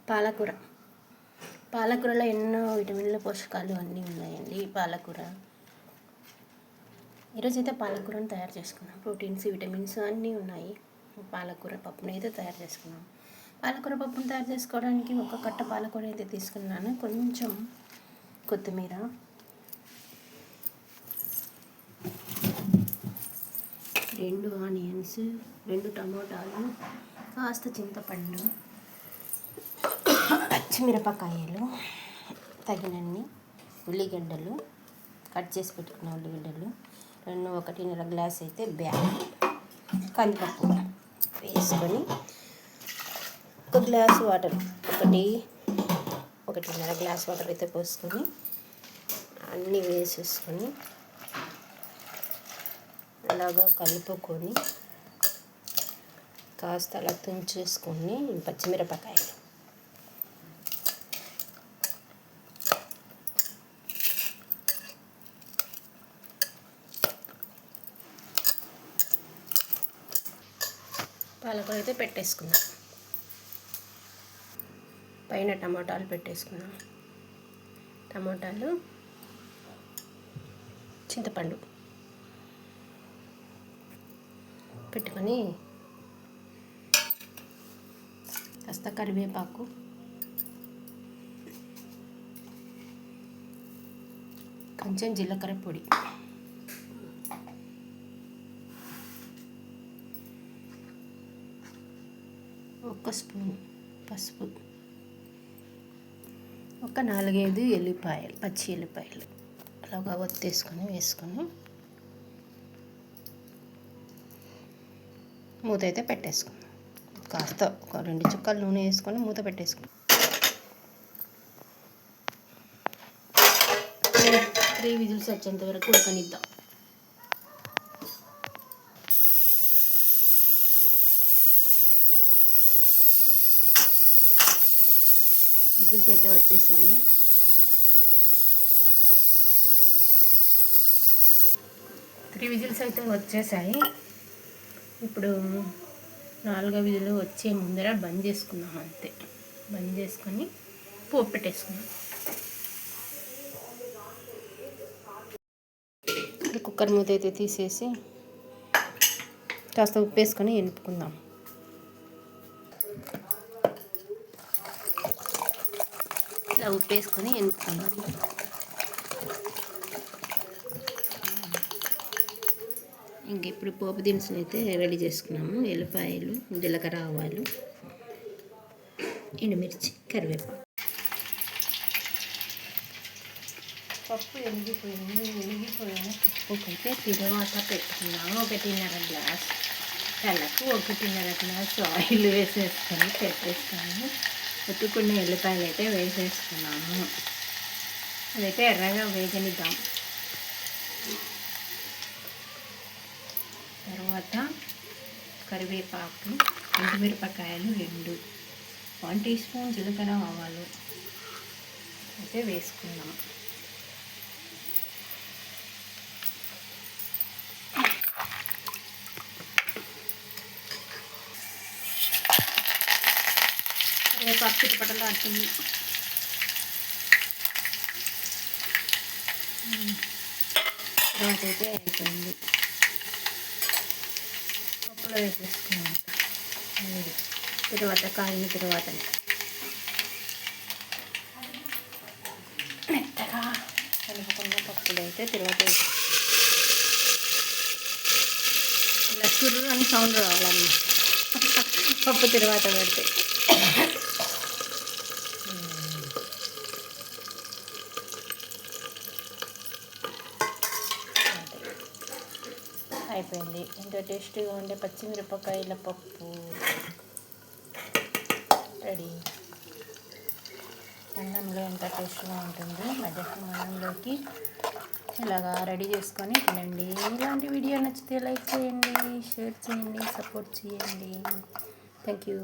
పాలకూర. పాలకూరలో ఎన్నో విటమిన్లు, పోషకాలు అన్నీ ఉన్నాయండి. పాలకూర ఈరోజైతే పాలకూరను తయారు చేసుకున్నాం. ప్రోటీన్స్, విటమిన్స్ అన్నీ ఉన్నాయి. పాలకూర పప్పును అయితే తయారు చేసుకున్నాం. పాలకూర పప్పును తయారు చేసుకోవడానికి ఒక కట్ట పాలకూర అయితే తీసుకున్నాను. కొంచెం కొత్తిమీర, రెండు ఆనియన్స్, 2 టమోటాలు, కాస్త చింతపండు, పచ్చిమిరపకాయలు, తగినన్ని ఉల్లిగడ్డలు, కట్ చేసి పెట్టుకున్న ఉల్లిగడ్డలు, 1.5 గ్లాస్ అయితే కందిపప్పు వేసుకొని, 1 గ్లాస్ వాటర్, 1.5 గ్లాస్ వాటర్ అయితే పోసుకొని అన్నీ వేసేసుకొని అలాగా కలుపుకొని కాస్త అలా తుంచేసుకొని పచ్చిమిరపకాయలు, పాలకూర అయితే పెట్టేసుకుందాం. పైన టమాటాలు పెట్టేసుకుందాం. టమాటాలు, చింతపండు పెట్టుకొని కాస్త కరివేపాకు, కొంచెం జీలకర్ర పొడి, ఒక స్పూన్ పసుపు, ఒక 4-5 ఎల్లిపాయలు, పచ్చి ఎల్లిపాయలు అలాగా ఒత్తేసుకొని వేసుకొని మూత అయితే పెట్టేసుకుందాం. కాస్త ఒక 2 చుక్కలు నూనె వేసుకొని మూత పెట్టేసుకుందాం. 3 విజిల్స్ వచ్చేంత వరకు ఉడకనిద్దాం. విజిల్స్ అయితే వచ్చేసాయి. విజిల్స్ అయితే వచ్చేసాయి. ఇప్పుడు 4వ విజిల్ వచ్చే ముందర బంద్ చేసుకున్నాం. అంతే, బంద్ చేసుకొని పోపు పెట్టేసుకున్నాం. కుక్కర్ మూత అయితే తీసేసి కాస్త ఉప్పు వేసుకొని ఎనుపుకుందాం. ఇలా ఉప్పు వేసుకొని ఎనుపుకుందాం. ఇంక ఇప్పుడు పోపు దినుసులు అయితే రెడీ చేసుకున్నాము. ఎల్లిపాయలు, జీలకర్ర, ఆవాలు, ఎండుమిర్చి, కరివేపాకు. పప్పు వెలిగిపోయిన పప్పుకైతే తిరువాత పెట్టుకున్నాము. 1.5 గ్లాస్ తలకు 1.5 గ్లాస్ ఆయిల్ వేసేసుకొని పెట్టేసుకొని ఉతుక్కున్న ఎల్లిపాయలు అయితే వేసేసుకున్నాము. అదైతే ఎర్రగా వేగనిద్దాం. తర్వాత కరివేపాకు, ఎండుమిరపకాయలు 2, 1 టీ స్పూన్ జీలకర్ర, ఆవాలు అయితే వేసుకున్నాం. కరివేపాకు చిటపటలు ఆడుతుంది. తర్వాత అయితే అయిపోయింది. పప్పులో వేసేసుకున్నాం. తర్వాత కాగిన తర్వాత మెత్తగా కలుపుకున్న పప్పులు అయితే తర్వాత ఇలా చుర్రు అని సౌండ్ రావాలన్నమాట పప్పు తర్వాత పెడితే. అయిపోయింది. ఎంతో టేస్టీగా ఉండే పచ్చిమిరపకాయల పప్పు రెడీ. అన్నంలో ఎంత టేస్ట్గా ఉంటుంది. మధ్యాహ్నం అన్నంలోకి ఇలాగా రెడీ చేసుకొని తినండి. ఇలాంటి వీడియో నచ్చితే లైక్ చేయండి, షేర్ చేయండి, సపోర్ట్ చేయండి. Thank you.